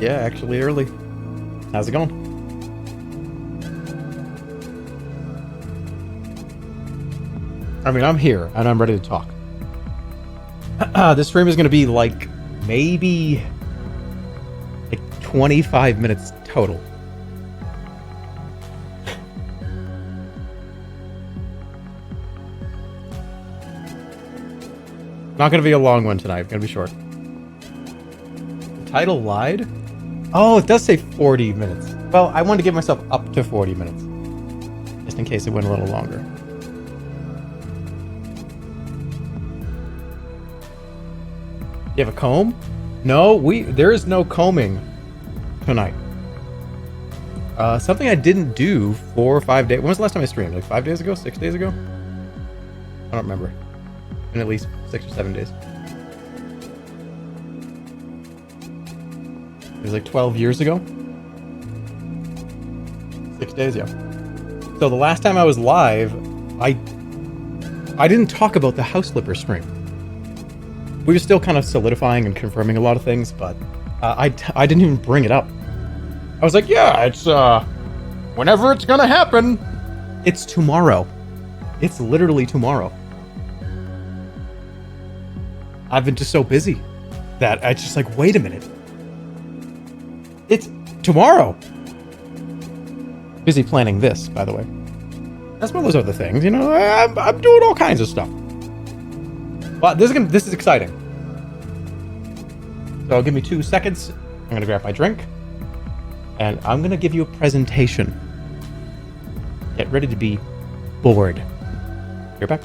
Yeah, actually early. How's it going? I mean, I'm here and I'm ready to talk. This stream is going to be like maybe like 25 minutes total. Not going to be a long one tonight. It's going to be short. The title lied? Oh, it does say 40 minutes. Well, I wanted to give myself up to 40 minutes. Just in case it went a little longer. You have a comb? No, there is no combing tonight. Something I didn't do 4 or 5 days. When was the last time I streamed? Like 5 days ago? 6 days ago? I don't remember. In at least 6 or 7 days. It was like 12 years ago. 6 days, yeah. So the last time I was live, I didn't talk about the House Flipper stream. We were still kind of solidifying and confirming a lot of things, but I didn't even bring it up. I was like, yeah, it's whenever it's gonna happen. It's tomorrow. It's literally tomorrow. I've been just so busy that I just like, wait a minute. It's tomorrow. Busy planning this, by the way. That's one of those other things, you know. I'm doing all kinds of stuff. But this is exciting. So give me 2 seconds. I'm gonna grab my drink, and I'm gonna give you a presentation. Get ready to be bored. You're back.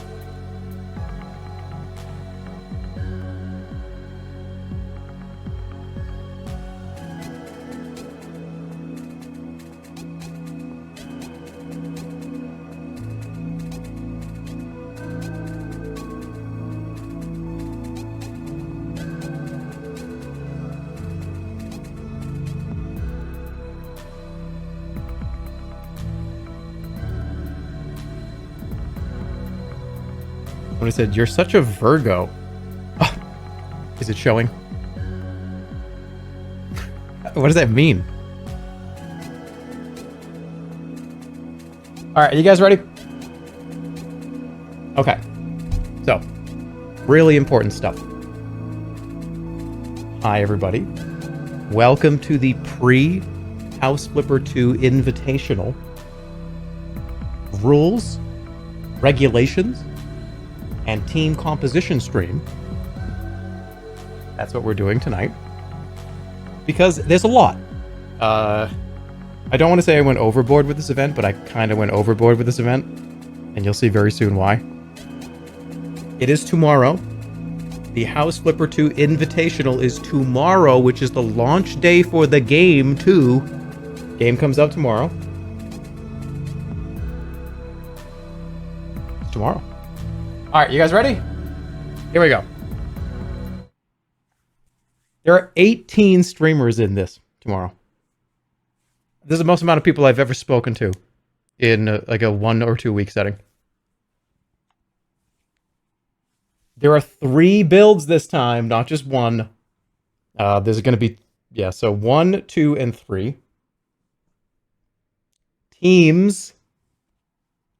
When I said, you're such a Virgo. Oh, is it showing? What does that mean? All right, are you guys ready? Okay. So, really important stuff. Hi, everybody. Welcome to the pre-House Flipper 2 Invitational. Rules, regulations, and team composition stream. That's what we're doing tonight. Because there's a lot. I don't want to say I went overboard with this event, but I kind of went overboard with this event. And you'll see very soon why. It is tomorrow. The House Flipper 2 Invitational is tomorrow, which is the launch day for the game, too. Game comes out tomorrow. It's tomorrow. All right, you guys ready? Here we go. There are 18 streamers in this tomorrow. This is the most amount of people I've ever spoken to in like a 1 or 2 week setting. There are 3 builds this time, not just one. There's going to be, yeah, so 1, 2, and 3. Teams.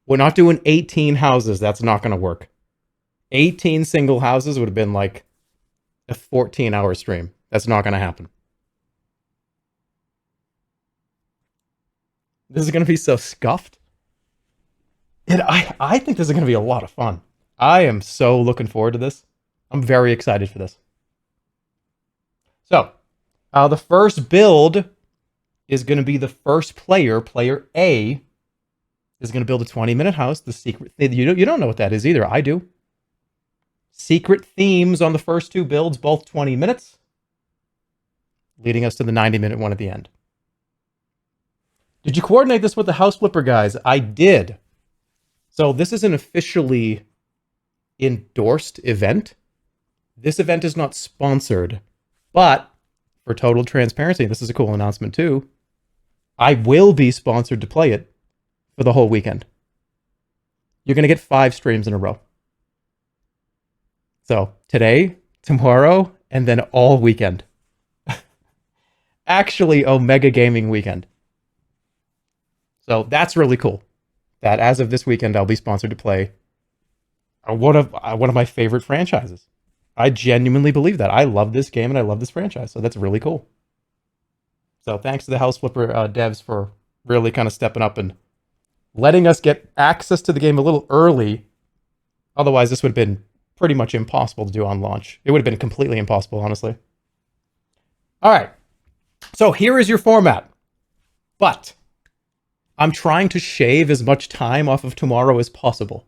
We're not doing 18 houses. That's not going to work. 18 single houses would have been like a 14-hour stream. That's not going to happen. This is going to be so scuffed. And I think this is going to be a lot of fun. I am so looking forward to this. I'm very excited for this. So, the first build is going to be the first player. Player A is going to build a 20-minute house. The secret thing. You don't know what that is either. I do. Secret themes on the first 2 builds, both 20 minutes, leading us to the 90-minute one at the end. Did you coordinate this with the House Flipper guys? I did. So this is an officially endorsed event. This event is not sponsored, but for total transparency, this is a cool announcement too. I will be sponsored to play it for the whole weekend. You're going to get 5 streams in a row. So today, tomorrow, and then all weekend. actually Omega Gaming Weekend. So that's really cool. That as of this weekend, I'll be sponsored to play one of my favorite franchises. I genuinely believe that. I love this game and I love this franchise, so that's really cool. So thanks to the House Flipper devs for really kind of stepping up and letting us get access to the game a little early. Otherwise, this would have been pretty much impossible to do on launch. It would have been completely impossible, honestly. All right. So here is your format. But I'm trying to shave as much time off of tomorrow as possible.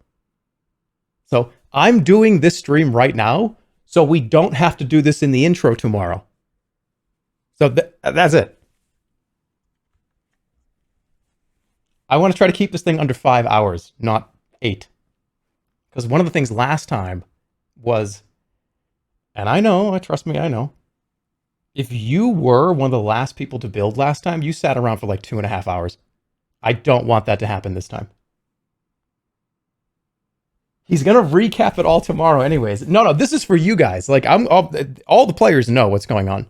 So I'm doing this stream right now, so we don't have to do this in the intro tomorrow. So that's it. I want to try to keep this thing under 5 hours, not 8. Because one of the things last time was, and I know, trust me, I know, if you were one of the last people to build last time, you sat around for like 2.5 hours. I don't want that to happen this time. He's gonna recap it all tomorrow anyways. No, this is for you guys. Like, all the players know what's going on.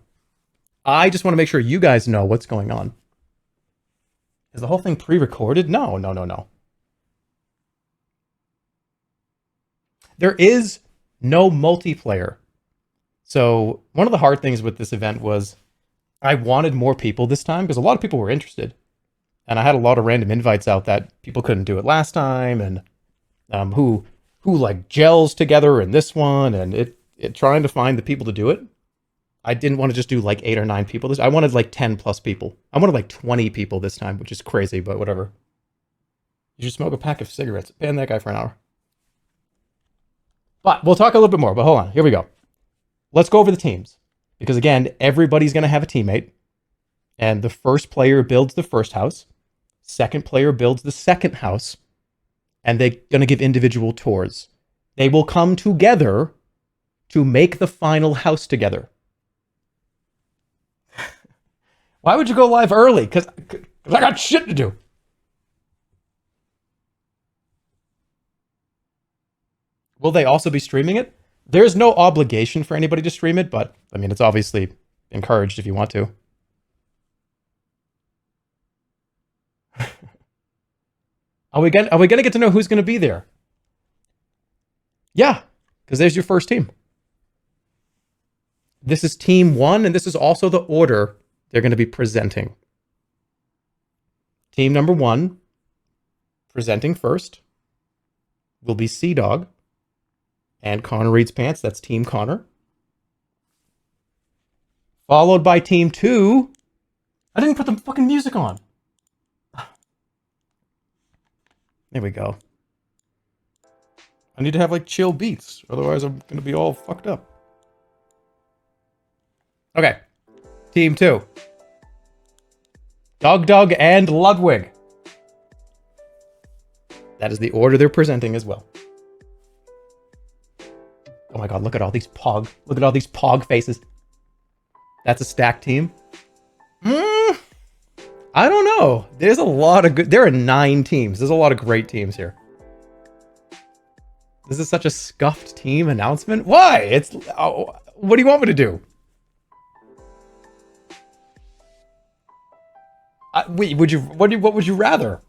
I just want to make sure you guys know what's going on. Is the whole thing pre-recorded? No. There is no multiplayer. So one of the hard things with this event was I wanted more people this time because a lot of people were interested. And I had a lot of random invites out that people couldn't do it last time, and who like gels together in this one, and it trying to find the people to do it. I didn't want to just do like 8 or 9 people. I wanted like 10 plus people. I wanted like 20 people this time, which is crazy, but whatever. You should smoke a pack of cigarettes. Ban that guy for an hour. But we'll talk a little bit more, but hold on. Here we go. Let's go over the teams. Because again, everybody's going to have a teammate. And the first player builds the first house. Second player builds the second house. And they're going to give individual tours. They will come together to make the final house together. Why would you go live early? Because I got shit to do. Will they also be streaming it? There's no obligation for anybody to stream it, but I mean, it's obviously encouraged if you want to. Are we gonna get to know who's gonna be there? Yeah, because there's your first team. This is team 1, and this is also the order they're going to be presenting. Team number 1, presenting first, will be Sea Dog and Connor Reed's Pants. That's Team Connor. Followed by Team 2. I didn't put the fucking music on. There we go. I need to have like chill beats, otherwise I'm going to be all fucked up. Okay. Team 2. Dog and Ludwig. That is the order they're presenting as well. Oh my god, look at all these pog. Look at all these pog faces. That's a stacked team. I don't know. There's a lot of good... There are 9 teams. There's a lot of great teams here. This is such a scuffed team announcement. Why? It's... Oh, what do you want me to do? Wait, what would you rather?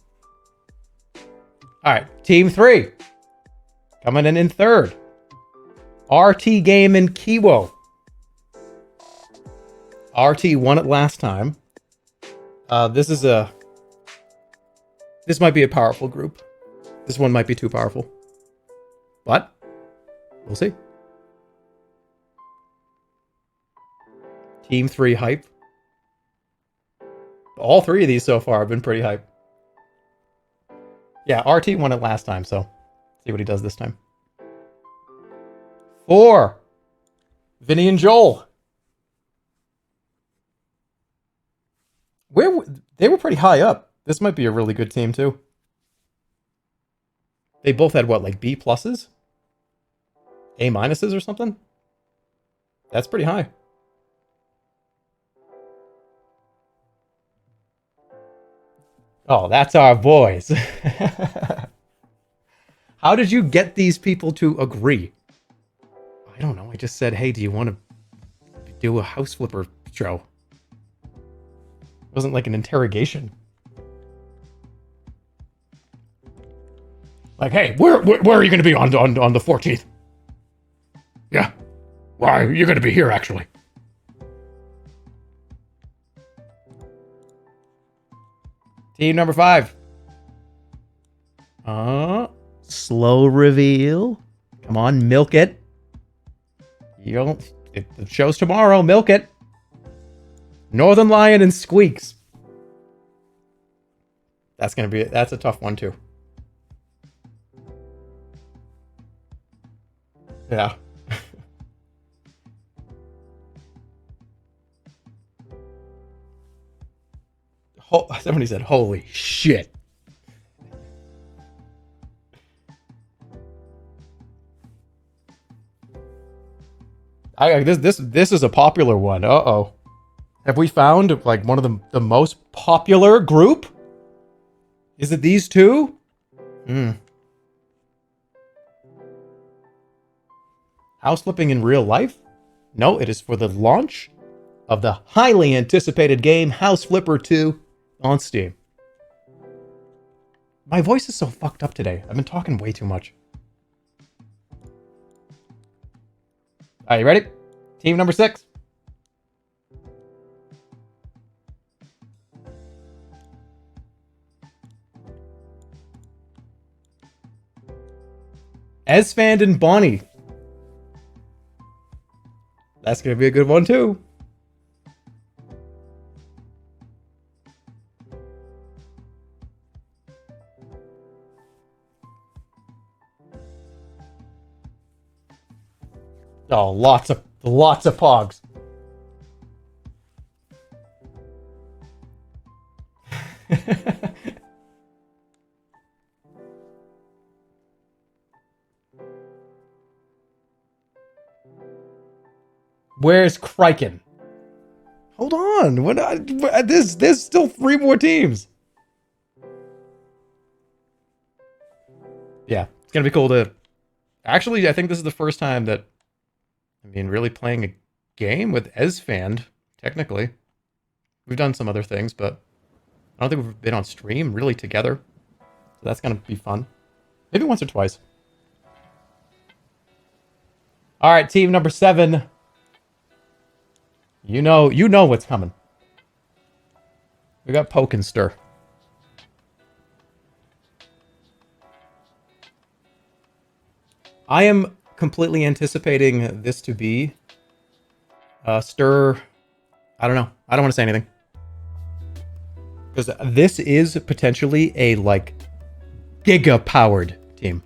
All right, Team 3. Coming in third. RT Game and Kiwo. RT won it last time. This might be a powerful group. This one might be too powerful. But we'll see. Team 3 hype. All 3 of these so far have been pretty hype. Yeah, RT won it last time, so see what he does this time. 4. Vinny and Joel. They were pretty high up. This might be a really good team, too. They both had, what, like B pluses? A minuses or something? That's pretty high. Oh, that's our boys. How did you get these people to agree? I don't know. I just said, hey, do you want to do a House Flipper show? It wasn't like an interrogation. Like, hey, where are you going to be on the 14th? Yeah. Why, you're going to be here, actually. Team number 5. Slow reveal. Come on, milk it. You don't... the show's tomorrow. Milk it. Northern Lion and Squeaks. That's going to be... that's a tough one, too. Yeah. Somebody said, holy shit. This is a popular one. Uh-oh. Have we found like one of the most popular group? Is it these two? House flipping in real life? No, it is for the launch of the highly anticipated game House Flipper 2 on Steam. My voice is so fucked up today. I've been talking way too much. Are you ready? Team number 6. Esfand and Bonnie. That's going to be a good one, too. Oh, lots of pogs. Where's Kraken? Hold on. There's still 3 more teams. Yeah, it's gonna be cool to... Actually, I think this is the first time that... I mean, really playing a game with Esfand, technically. We've done some other things, but I don't think we've been on stream really together. So that's gonna be fun. Maybe once or twice. All right, team number 7. You know what's coming. We got Poke and Stir. I am completely anticipating this to be Stir. I don't know. I don't want to say anything. Because this is potentially a, like, giga-powered team.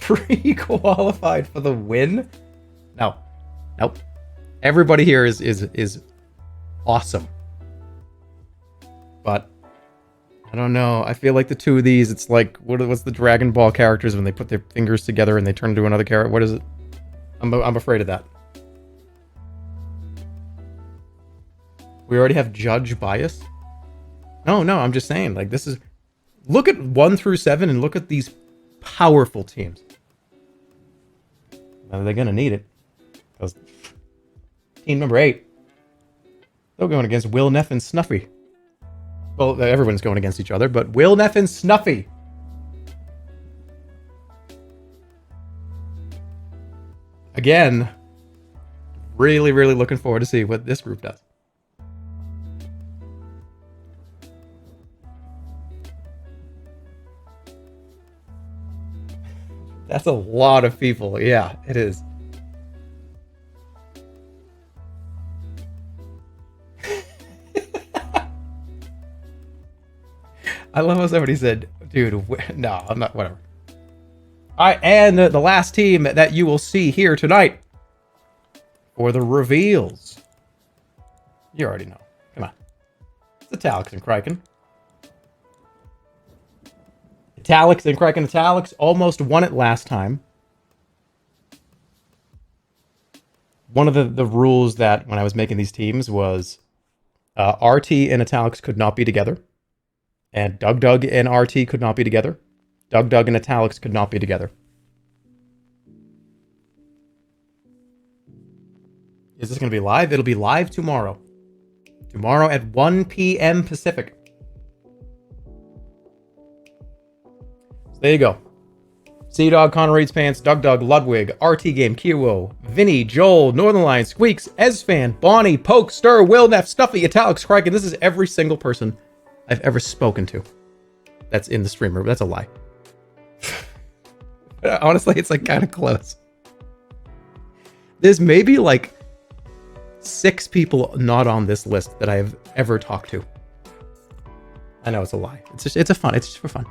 Pre-qualified for the win? No. Nope. Everybody here is awesome. But I don't know. I feel like the two of these, it's like, what's the Dragon Ball characters when they put their fingers together and they turn into another character? What is it? I'm afraid of that. We already have judge bias? No, I'm just saying, like, this is... Look at 1 through 7 and look at these powerful teams. Now they're gonna need it. Because team number 8, they're going against Will, Neff, and Snuffy. Well, everyone's going against each other, but Will, Neff, and Snuffy. Again, really, really looking forward to see what this group does. That's a lot of people. Yeah, it is. I love how somebody said, dude, no, I'm not, whatever. All right, and the last team that you will see here tonight for the reveals. You already know. Come on. It's Italics and Kraken. Italics and Kraken Italics almost won it last time. One of the rules that when I was making these teams was RT and Italics could not be together. And Doug and RT could not be together. Doug and Italics could not be together. Is this going to be live? It'll be live tomorrow. Tomorrow at 1 p.m. Pacific. So there you go. Sea-Dog, Connor Reed's Pants, Doug, Ludwig, RT Game, Kiro, Vinny, Joel, Northern Lion, Squeaks, Ezfan, Bonnie, Poke, Stir, Will, Neff, Stuffy, Italics, Kraken. This is every single person I've ever spoken to that's in the streamer. That's a lie. Honestly, it's like kind of close. There's maybe like 6 people not on this list that I have ever talked to. I know it's a lie. It's just for fun.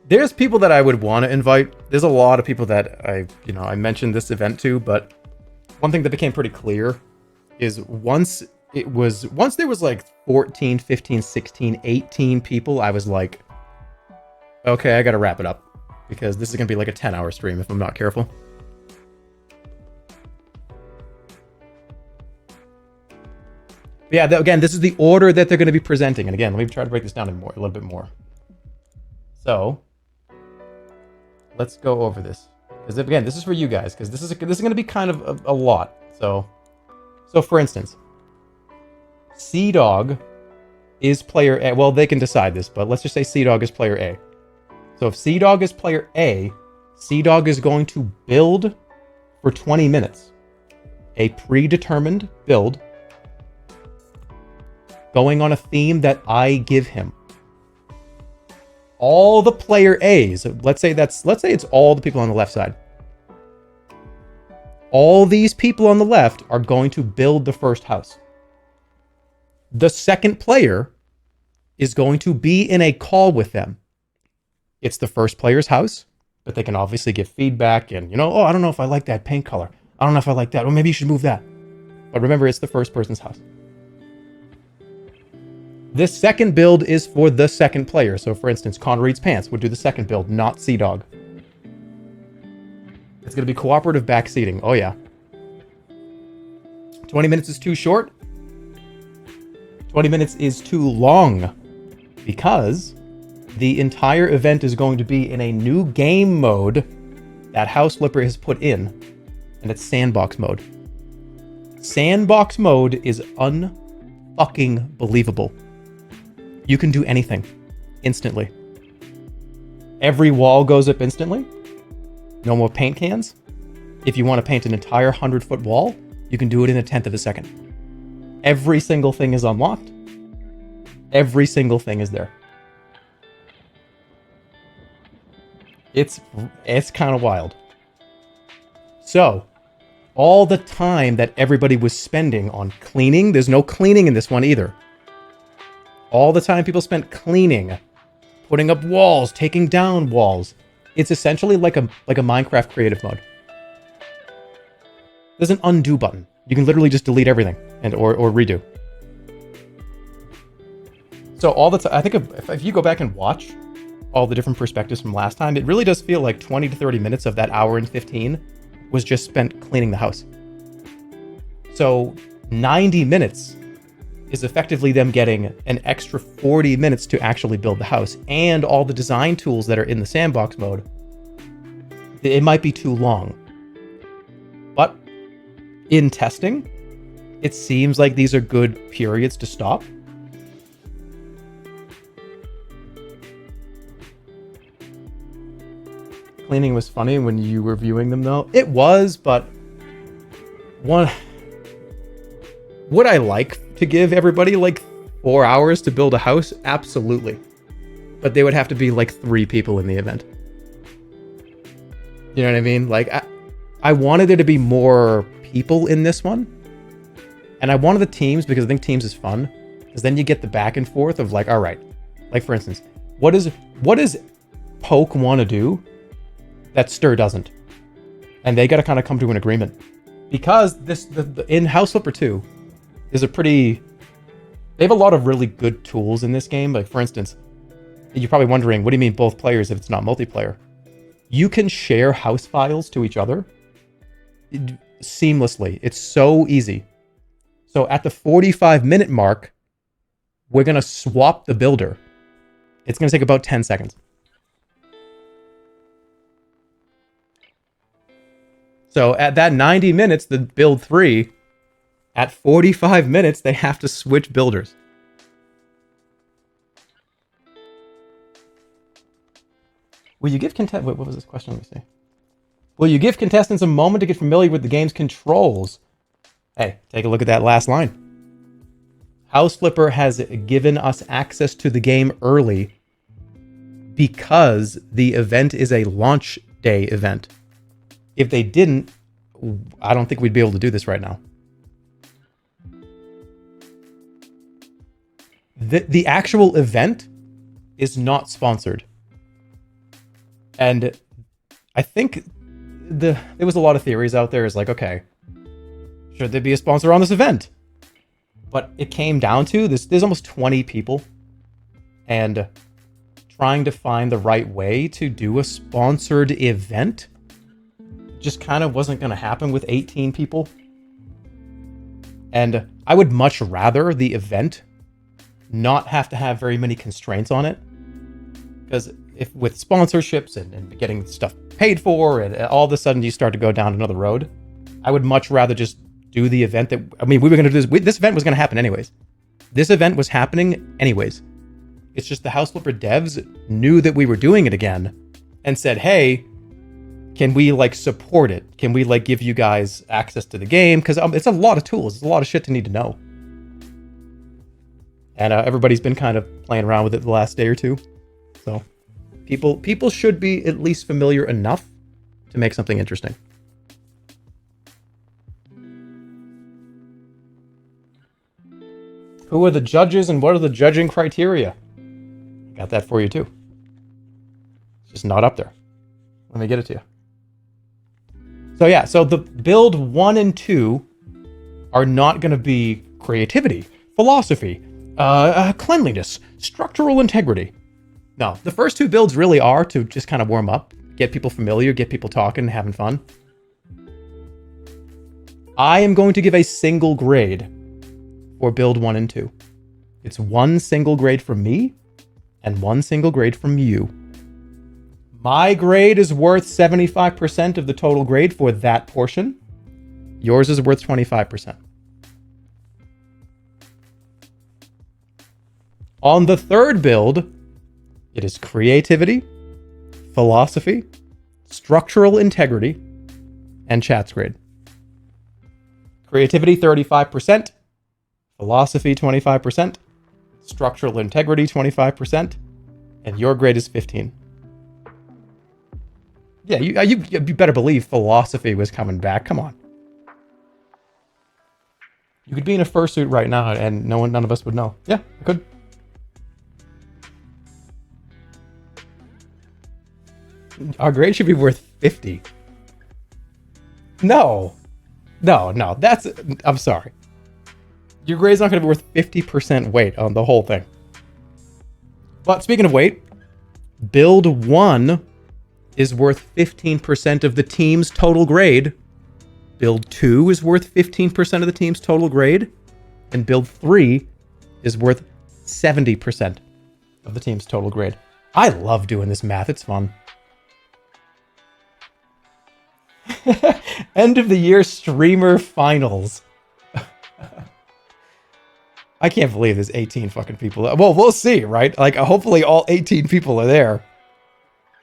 There's people that I would want to invite. There's a lot of people that I mentioned this event to, but one thing that became pretty clear is once there was like 14, 15, 16, 18 people, I was like, okay, I got to wrap it up because this is going to be like a 10-hour stream if I'm not careful. But yeah, again, this is the order that they're going to be presenting. And again, let me try to break this down a little bit more. So let's go over this. Because again, this is for you guys, because this is going to be kind of a lot. So for instance, Sea-Dog is player A. Well, they can decide this, but let's just say Sea-Dog is player A. So if Sea-Dog is player A, Sea-Dog is going to build for 20 minutes. A predetermined build going on a theme that I give him. All the player A's, let's say it's all the people on the left side. All these people on the left are going to build the first house. The second player is going to be in a call with them. It's the first player's house, but they can obviously give feedback and, oh, I don't know if I like that paint color. I don't know if I like that. Well, maybe you should move that. But remember, it's the first person's house. This second build is for the second player. So for instance, Connor Reed's Pants would do the second build, not Sea-Dog. It's going to be cooperative backseating. Oh yeah. 20 minutes is too short. 20 minutes is too long because the entire event is going to be in a new game mode that House Flipper has put in, and it's sandbox mode. Sandbox mode is unfucking believable. You can do anything instantly. Every wall goes up instantly. No more paint cans. If you want to paint an entire 100-foot wall, you can do it in a 1/10 of a second. Every single thing is unlocked. Every single thing is there. It's kind of wild. So, all the time that everybody was spending on cleaning, there's no cleaning in this one either. All the time people spent cleaning, putting up walls, taking down walls. It's essentially like a Minecraft creative mode. There's an undo button. You can literally just delete everything or redo. So all the time, I think if you go back and watch all the different perspectives from last time, it really does feel like 20 to 30 minutes of that hour and 15 was just spent cleaning the house. So 90 minutes is effectively them getting an extra 40 minutes to actually build the house, and all the design tools that are in the sandbox mode. It might be too long. But in testing, it seems like these are good periods to stop. Cleaning was funny when you were viewing them though. It was, but would I like to give everybody like 4 hours to build a house? Absolutely. But they would have to be like 3 people in the event. You know what I mean? Like, I wanted there to be more people in this one. And I wanted the teams because I think teams is fun. Because then you get the back and forth of like, all right. Like, for instance, what does Poke want to do that Stir doesn't? And they got to kind of come to an agreement. Because in House Flipper 2, they have a lot of really good tools in this game. Like, for instance, you're probably wondering, what do you mean both players if it's not multiplayer? You can share house files to each other seamlessly. It's so easy. So at the 45-minute mark, we're going to swap the builder. It's going to take about 10 seconds. So at that 90 minutes, the build 3, at 45 minutes, they have to switch builders. Will you give contestants... Wait, what was this question? Let me see. Will you give contestants a moment to get familiar with the game's controls? Hey, take a look at that last line. House Flipper has given us access to the game early because the event is a launch day event. If they didn't, I don't think we'd be able to do this right now. The actual event is not sponsored. And I think there was a lot of theories out there. It's like, okay, should there be a sponsor on this event? But it came down to this. There's almost 20 people, and trying to find the right way to do a sponsored event just kind of wasn't going to happen with 18 people. And I would much rather the event not have to have very many constraints on it, because if with sponsorships and getting stuff paid for, and all of a sudden you start to go down another road, I would much rather just do the event that, I mean, we were going to do this. This event was going to happen anyways. This event was happening anyways. It's just the House Flipper devs knew that we were doing it again and said, hey, can we like support it? Can we like give you guys access to the game? Because it's a lot of tools. It's a lot of shit to need to know. And everybody's been kind of playing around with it the last day or two. So people should be at least familiar enough to make something interesting. Who are the judges and what are the judging criteria? Got that for you too. It's just not up there. Let me get it to you. So yeah, so the build 1 and 2 are not going to be creativity, philosophy, cleanliness, structural integrity. No, the first 2 builds really are to just kind of warm up, get people familiar, get people talking, having fun. I am going to give a single grade for build 1 and 2. It's 1 single grade from me and 1 single grade from you. My grade is worth 75% of the total grade for that portion. Yours is worth 25%. On the third build, it is creativity, philosophy, structural integrity, and chat's grade. Creativity 35%, philosophy 25%, structural integrity 25%, and your grade is 15. Yeah, you better believe philosophy was coming back. Come on. You could be in a fursuit right now and none of us would know. Yeah, I could. Our grade should be worth 50. No. That's... I'm sorry. Your grade's not going to be worth 50% weight on the whole thing. But speaking of weight, build 1 is worth 15% of the team's total grade. Build 2 is worth 15% of the team's total grade. And build 3 is worth 70% of the team's total grade. I love doing this math. It's fun. End of the year streamer finals. I can't believe there's 18 fucking people. Well, we'll see, right? Like, hopefully all 18 people are there.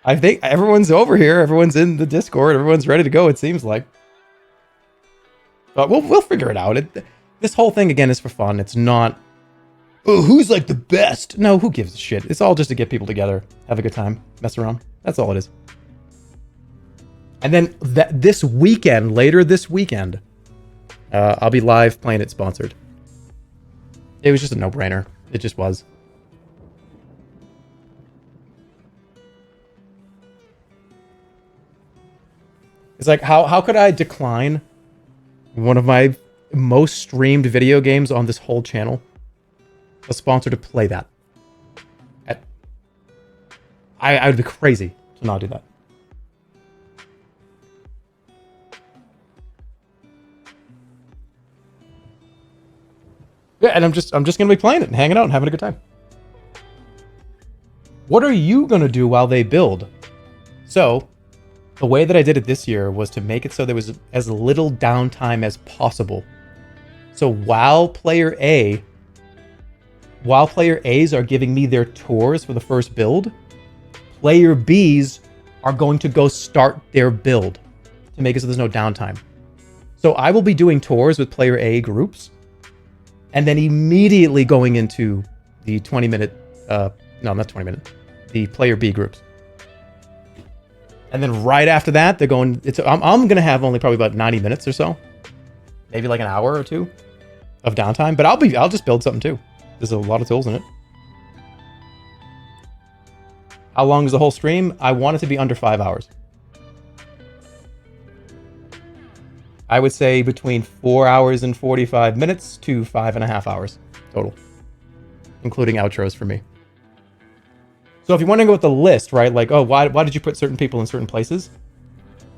I think everyone's over here. Everyone's in the Discord. Everyone's ready to go, it seems like. But we'll figure it out. This whole thing, again, is for fun. It's not, oh, who's like the best? No, who gives a shit? It's all just to get people together, have a good time, mess around. That's all it is. And then this weekend, later this weekend, I'll be live playing it sponsored. It was just a no-brainer. It just was. It's like, how could I decline one of my most streamed video games on this whole channel? A sponsor to play that. I would be crazy to not do that. Yeah, and I'm just gonna be playing it and hanging out and having a good time. What are you gonna do while they build? So, The way that I did it this year was to make it so there was as little downtime as possible. So while player A's are giving me their tours for the first build, player B's are going to go start their build to make it so there's no downtime. So I will be doing tours with player A groups and then immediately going into the 20-minute, no, not 20-minute, the player B groups. And then right after that, they're going, I'm going to have only probably about 90 minutes or so, maybe like an hour or two of downtime, but I'll just build something too. There's a lot of tools in it. How long is the whole stream? I want it to be under 5 hours. I would say between 4 hours and 45 minutes to 5.5 hours total, including outros for me. So if you're wondering about the list, right? Like, oh, why did you put certain people in certain places?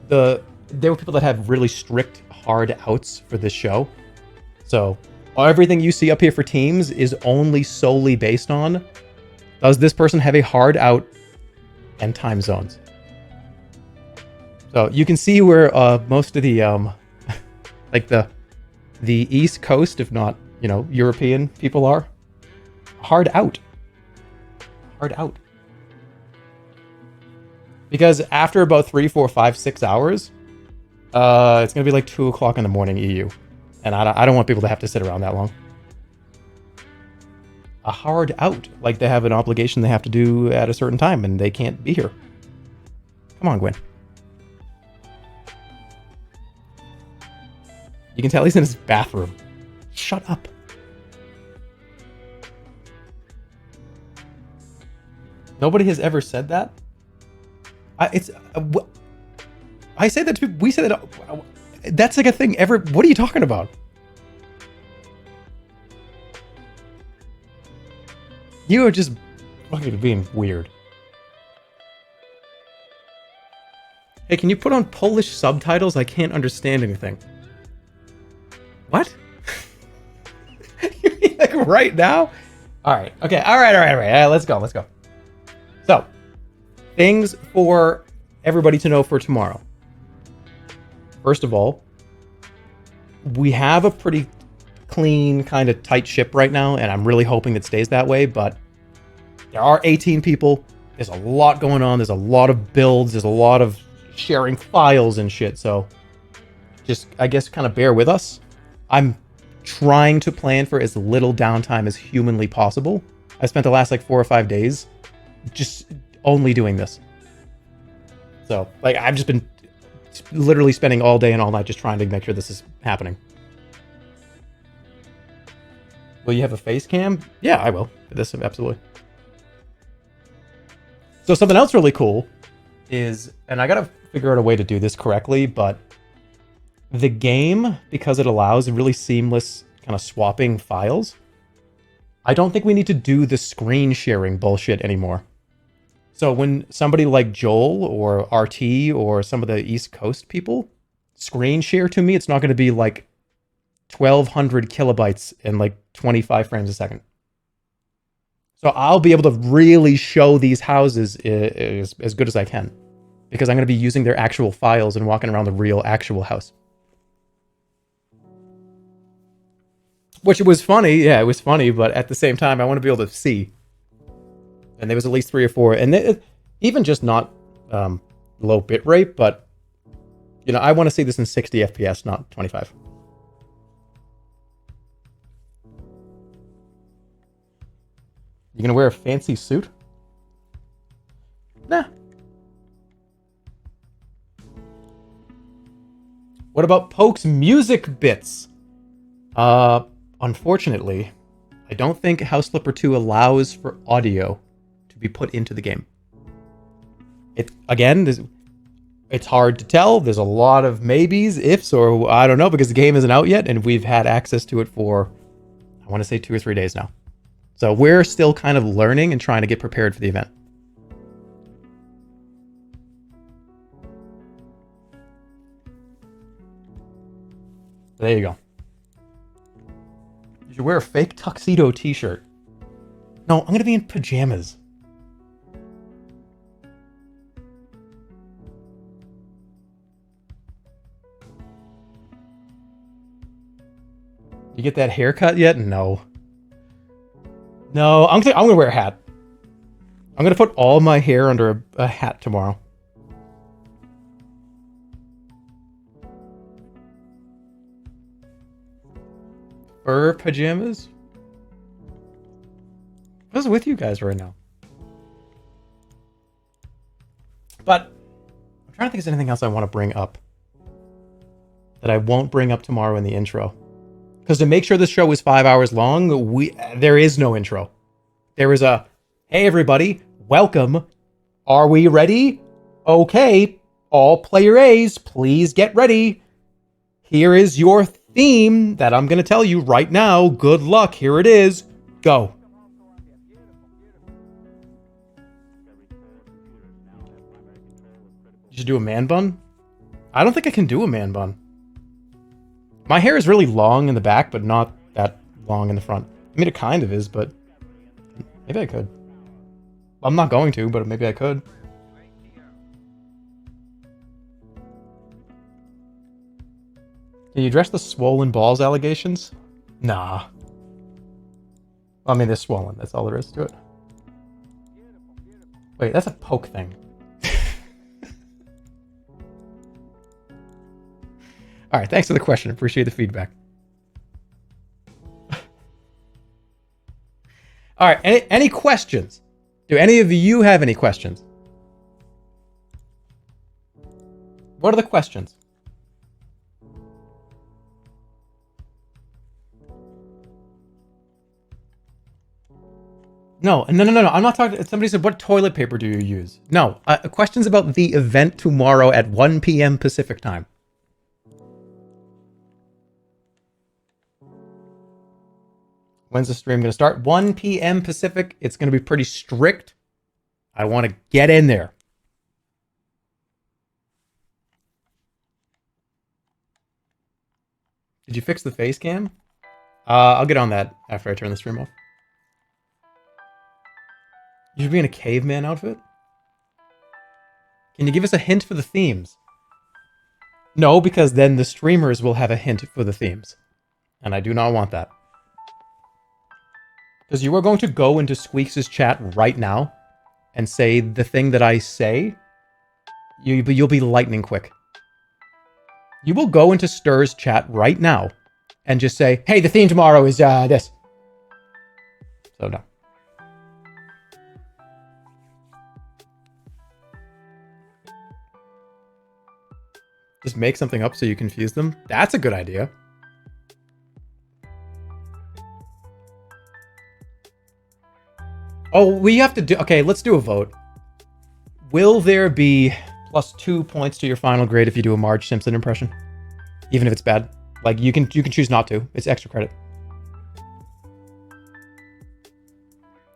There were people that had really strict hard outs for this show. So everything you see up here for teams is only solely based on, does this person have a hard out and time zones? So you can see where most of the like the East Coast, if not, European people are hard out. Hard out. Because after about 3, 4, 5, 6 hours, it's gonna be like 2 o'clock in the morning EU, and I don't want people to have to sit around that long. A hard out, like they have an obligation they have to do at a certain time, and they can't be here. Come on, Gwen. You can tell he's in his bathroom. Shut up. Nobody has ever said that. I say that to people. We say that. That's like a thing. What are you talking about? You are just fucking being weird. Hey, can you put on Polish subtitles? I can't understand anything. What? You mean like right now? All right. Okay. All right. Let's go. So, things for everybody to know for tomorrow. First of all, we have a pretty clean, kind of tight ship right now, and I'm really hoping it stays that way, but there are 18 people. There's a lot going on. There's a lot of builds. There's a lot of sharing files and shit, so just, I guess, kind of bear with us. I'm trying to plan for as little downtime as humanly possible. I spent the last, 4 or 5 days just only doing this. So, I've just been literally spending all day and all night just trying to make sure this is happening. Will you have a face cam? Yeah, I will. This, absolutely. So something else really cool is, and I gotta figure out a way to do this correctly, but the game, because it allows really seamless kind of swapping files, I don't think we need to do the screen sharing bullshit anymore. So when somebody like Joel or RT or some of the East Coast people screen share to me, it's not going to be 1,200 kilobytes and 25 frames a second. So I'll be able to really show these houses as good as I can, because I'm going to be using their actual files and walking around the real actual house. Which was funny. Yeah, it was funny, but at the same time, I want to be able to see. And there was at least 3 or 4, and even just not low bit rate, but I want to see this in 60 FPS, not 25. You gonna wear a fancy suit? Nah. What about Poke's music bits? Unfortunately, I don't think House Flipper 2 allows for audio to be put into the game. It's hard to tell. There's a lot of maybes, ifs, or I don't know, because the game isn't out yet, and we've had access to it for, I want to say 2 or 3 days now. So we're still kind of learning and trying to get prepared for the event. There you go. You should wear a fake tuxedo t-shirt. No, I'm going to be in pajamas. You get that haircut yet? No. No, I'm gonna wear a hat. I'm gonna put all my hair under a hat tomorrow. Fur pajamas? What's with you guys right now? But I'm trying to think if there's anything else I want to bring up that I won't bring up tomorrow in the intro. Because to make sure this show is 5 hours long, there is no intro. There is a, hey everybody, welcome. Are we ready? Okay, all player A's, please get ready. Here is your theme that I'm going to tell you right now. Good luck, here it is. Go. You should do a man bun? I don't think I can do a man bun. My hair is really long in the back, but not that long in the front. I mean, it kind of is, but maybe I could. I'm not going to, but maybe I could. Can you address the swollen balls allegations? Nah. I mean, they're swollen. That's all there is to it. Wait, that's a poke thing. All right, thanks for the question. Appreciate the feedback. All right, any questions? Do any of you have any questions? What are the questions? No. I'm not talking. Somebody said, what toilet paper do you use? No. Questions about the event tomorrow at 1 p.m. Pacific time. When's the stream going to start? 1 p.m. Pacific. It's going to be pretty strict. I want to get in there. Did you fix the face cam? I'll get on that after I turn the stream off. You should be in a caveman outfit? Can you give us a hint for the themes? No, because then the streamers will have a hint for the themes. And I do not want that. Because you are going to go into Squeaks' chat right now and say the thing that I say. You'll be lightning quick. You will go into Stir's chat right now and just say, hey, the theme tomorrow is this. So no. Just make something up so you confuse them. That's a good idea. Oh, we have to do... Okay, let's do a vote. Will there be +2 points to your final grade if you do a Marge Simpson impression? Even if it's bad? Like, you can choose not to. It's extra credit.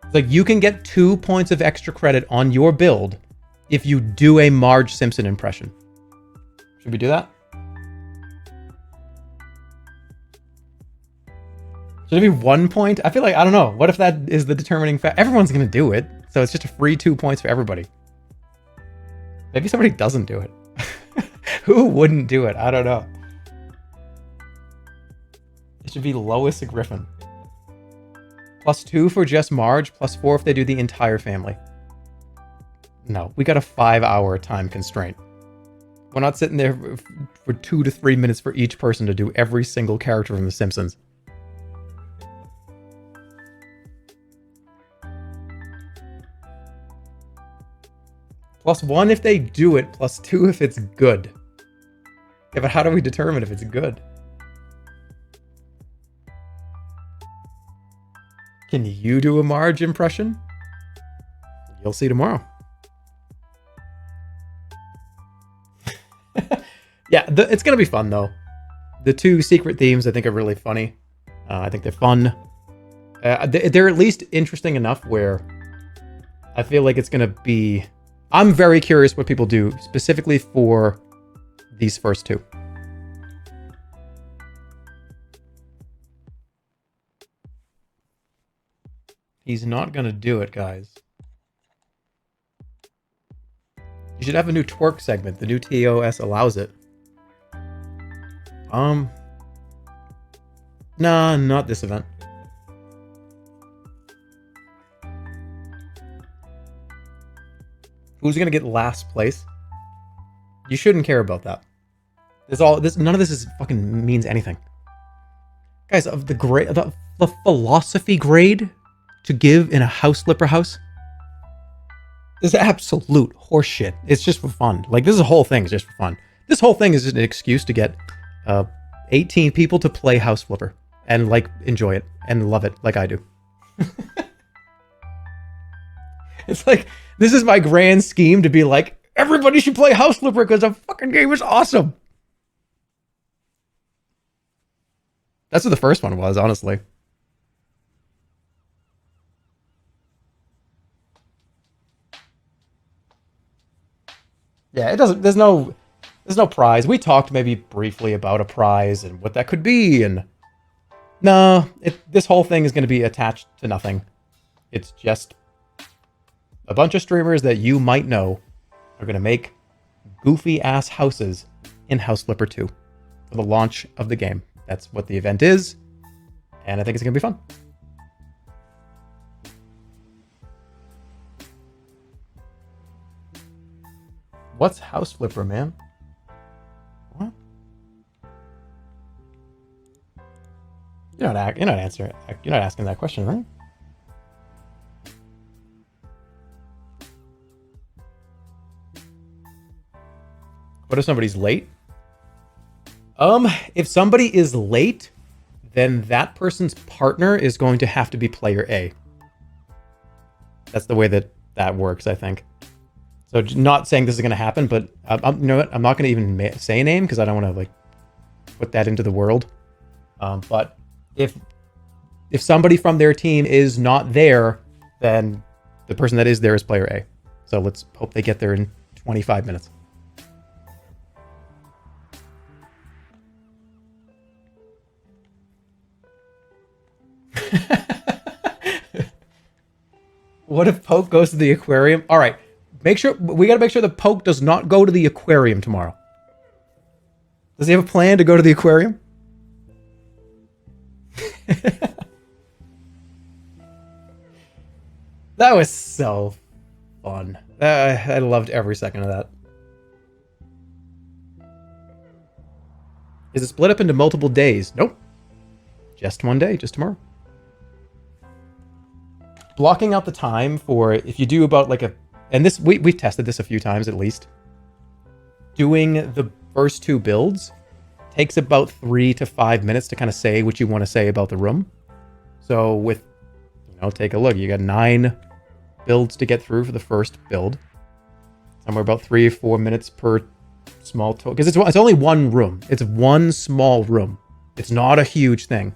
It's like, you can get 2 points of extra credit on your build if you do a Marge Simpson impression. Should we do that? Should it be 1 point? I feel like, I don't know. What if that is the determining factor? Everyone's going to do it. So it's just a free 2 points for everybody. Maybe somebody doesn't do it. Who wouldn't do it? I don't know. It should be Lois Griffin. +2 for just Marge, +4 if they do the entire family. No, we got a 5-hour time constraint. We're not sitting there for 2 to 3 minutes for each person to do every single character from The Simpsons. +1 if they do it, +2 if it's good. Yeah, but how do we determine if it's good? Can you do a Marge impression? You'll see tomorrow. Yeah, it's going to be fun, though. The 2 secret themes, I think, are really funny. I think they're fun. They're at least interesting enough where I feel like it's going to be... I'm very curious what people do, specifically for these first 2. He's not going to do it, guys. You should have a new twerk segment. The new TOS allows it. Nah, not this event. Who's gonna get last place? You shouldn't care about that. None of this is fucking means anything. Guys, of the grade, the philosophy grade to give in a house flipper house is absolute horseshit. It's just for fun. Like, this whole thing is just for fun. This whole thing is just an excuse to get 18 people to play house flipper and like enjoy it and love it like I do. It's like, this is my grand scheme to be like, everybody should play house flipper because the fucking game is awesome. That's what the first one was, honestly. Yeah, it doesn't. There's no prize. We talked maybe briefly about a prize and what that could be, and no, this whole thing is going to be attached to nothing. It's just a bunch of streamers that you might know are going to make goofy ass houses in House Flipper 2 for the launch of the game. That's what the event is, and I think it's going to be fun. What's House Flipper, man? What? You're not asking that question, right? What if somebody's late? If somebody is late, then that person's partner is going to have to be player A. That's the way that works, I think. So, not saying this is going to happen, but you know what? I'm not going to even say a name because I don't want to like put that into the world. But if somebody from their team is not there, then the person that is there is player A. So let's hope they get there in 25 minutes. What if Poke goes to the aquarium? All right, we got to make sure that Poke does not go to the aquarium tomorrow. Does he have a plan to go to the aquarium? That was so fun. I loved every second of that. Is it split up into multiple days? Nope. Just one day, just tomorrow. Blocking out the time for if you do about like and this we've tested this a few times at least. Doing the first two builds takes about 3 to 5 minutes to kind of say what you want to say about the room. So with, take a look. You got 9 builds to get through for the first build. Somewhere about 3 or 4 minutes per small total. Because it's only one room. It's one small room. It's not a huge thing.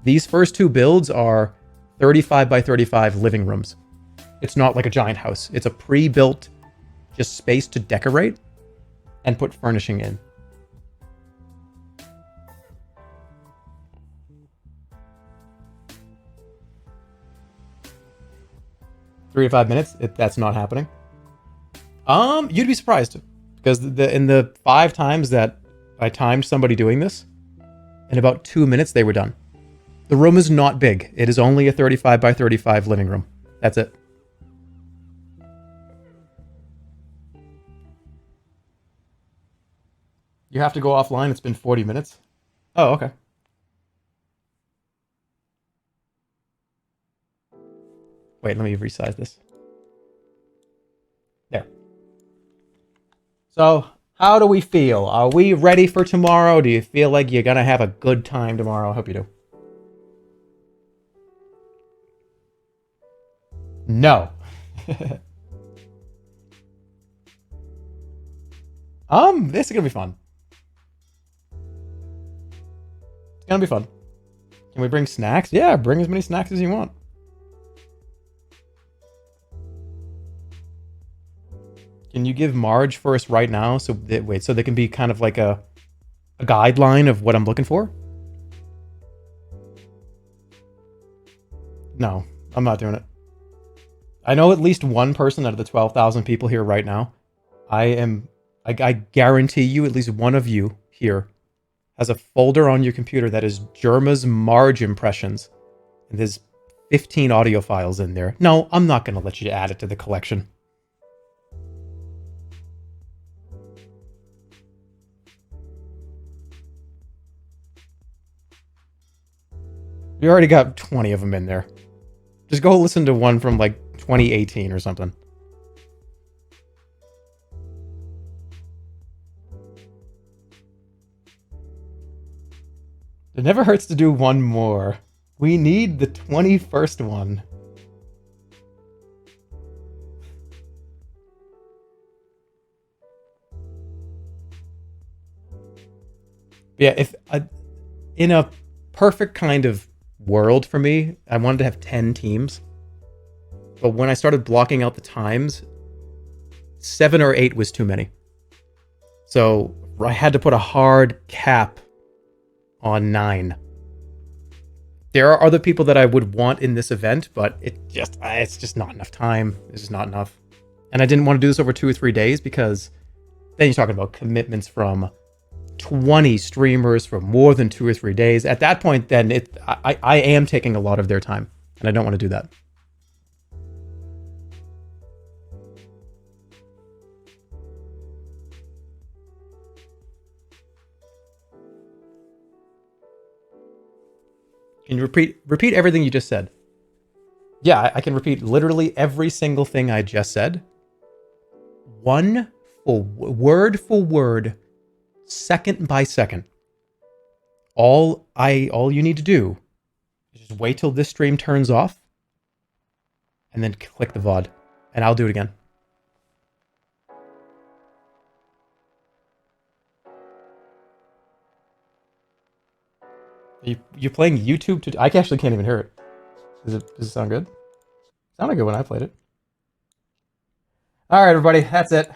These first 2 builds are 35 by 35 living rooms. It's not like a giant house. It's a pre-built just space to decorate and put furnishing in. Three to 5 minutes. That's not happening. You'd be surprised because in the 5 times that I timed somebody doing this, in about 2 minutes they were done. The room is not big. It is only a 35 by 35 living room. That's it. You have to go offline. It's been 40 minutes. Oh, okay. Wait, let me resize this. There. So, how do we feel? Are we ready for tomorrow? Do you feel like you're going to have a good time tomorrow? I hope you do. No. This is going to be fun. It's going to be fun. Can we bring snacks? Yeah, bring as many snacks as you want. Can you give Marge for us right now? So they can be kind of like a guideline of what I'm looking for? No, I'm not doing it. I know at least one person out of the 12,000 people here right now. I guarantee you at least one of you here as a folder on your computer that is Jerma's Marge impressions. And there's 15 audio files in there. No, I'm not going to let you add it to the collection. We already got 20 of them in there. Just go listen to one from like 2018 or something. It never hurts to do one more. We need the 21st one. Yeah, if in a perfect kind of world for me, I wanted to have 10 teams. But when I started blocking out the times, 7 or 8 was too many. So I had to put a hard cap on 9. There are other people that I would want in this event, but it's just not enough time. It's just not enough. And I didn't want to do this over 2 or 3 days because then you're talking about commitments from 20 streamers for more than 2 or 3 days. At that point, then I am taking a lot of their time, and I don't want to do that. Can you repeat everything you just said? Yeah, I can repeat literally every single thing I just said. Word for word, second by second. All you need to do is just wait till this stream turns off and then click the VOD, and I'll do it again. You playing YouTube? I actually can't even hear it. Does it sound good? Sounded good when I played it. All right, everybody, that's it.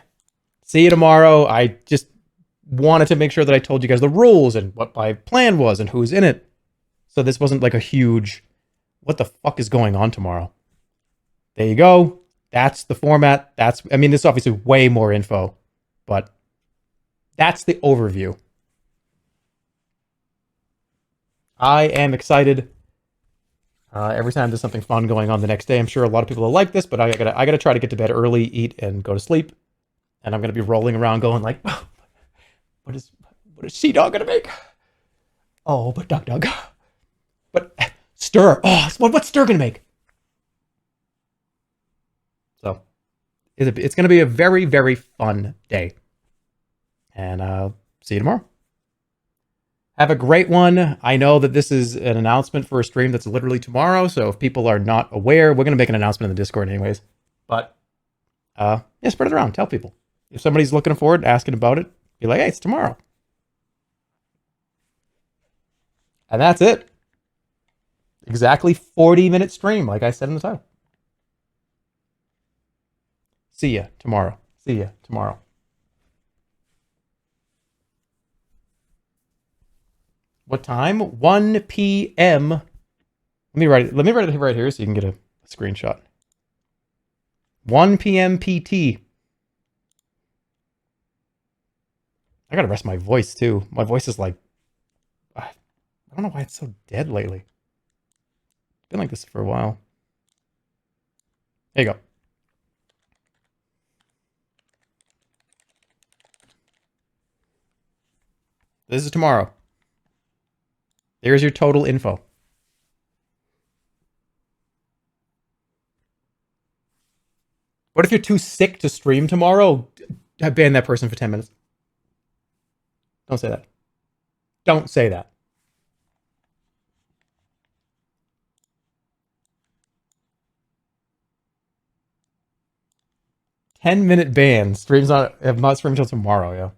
See you tomorrow. I just wanted to make sure that I told you guys the rules and what my plan was and who's in it. So this wasn't like a huge, what the fuck is going on tomorrow? There you go. That's the format. I mean, this is obviously way more info, but that's the overview. I am excited. Every time there's something fun going on the next day, I'm sure a lot of people will like this, but I gotta try to get to bed early, eat, and go to sleep. And I'm gonna be rolling around going like, oh, what is Sea Dog gonna make? Oh, but Doug. But Stir. Oh, what's Stir gonna make? So it's gonna be a very, very fun day. And see you tomorrow. Have a great one. I know that this is an announcement for a stream that's literally tomorrow, so if people are not aware, we're gonna make an announcement in the Discord anyways. But yeah, spread it around. Tell people. If somebody's looking forward, asking about it, be like, hey, it's tomorrow. And that's it. Exactly 40-minute stream, like I said in the title. See ya tomorrow. See ya tomorrow. What time? 1 p.m. Let me write it right here so you can get a screenshot. 1 p.m. PT. I gotta rest my voice too. My voice is like, I don't know why it's so dead lately. It's been like this for a while. There you go. This is tomorrow. There's your total info. What if you're too sick to stream tomorrow? Ban that person for 10 minutes. Don't say that. Don't say that. $10-minute ban. Have not streamed until tomorrow, yeah.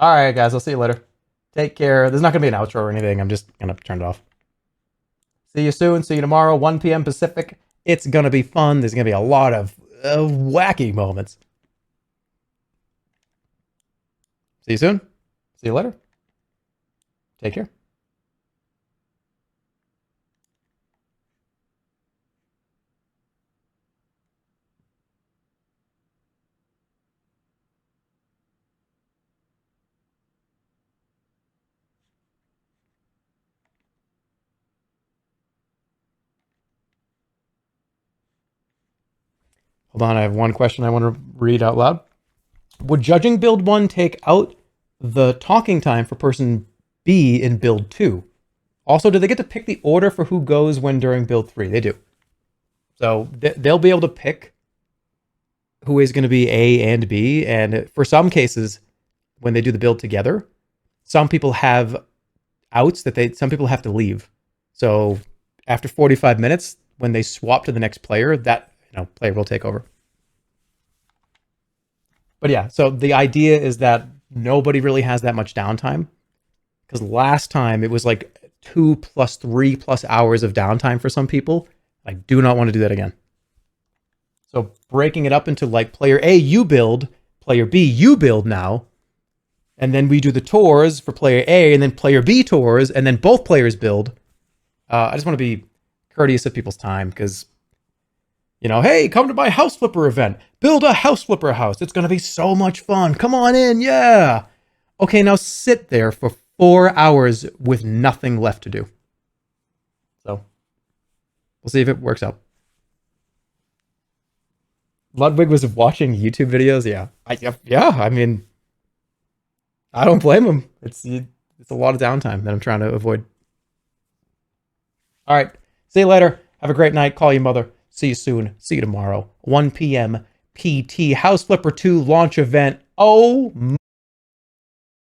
Alright, guys, I'll see you later. Take care. There's not gonna be an outro or anything. I'm just gonna turn it off. See you soon. See you tomorrow, 1 p.m. Pacific. It's gonna be fun. There's gonna be a lot of wacky moments. See you soon. See you later. Take care. Hold on, I have one question I want to read out loud. Would judging build 1 take out the talking time for person B in build 2? Also, do they get to pick the order for who goes when during build 3? They do. So they'll be able to pick who is going to be A and B. And for some cases, when they do the build together, some people have outs that some people have to leave. So after 45 minutes, when they swap to the next player, that player will take over. But yeah, so the idea is that nobody really has that much downtime, because last time it was like 2 plus 3 plus hours of downtime for some people. I do not want to do that again. So breaking it up into like player A, you build, player B, you build now. And then we do the tours for player A, and then player B tours, and then both players build. I just want to be courteous of people's time, because, hey, come to my house flipper event. Build a house flipper house. It's going to be so much fun. Come on in. Yeah. Okay, now sit there for 4 hours with nothing left to do. So we'll see if it works out. Ludwig was watching YouTube videos. Yeah. I mean, I don't blame him. It's a lot of downtime that I'm trying to avoid. All right. See you later. Have a great night. Call your mother. See you soon. See you tomorrow. 1 p.m. PT House Flipper 2 launch event. Oh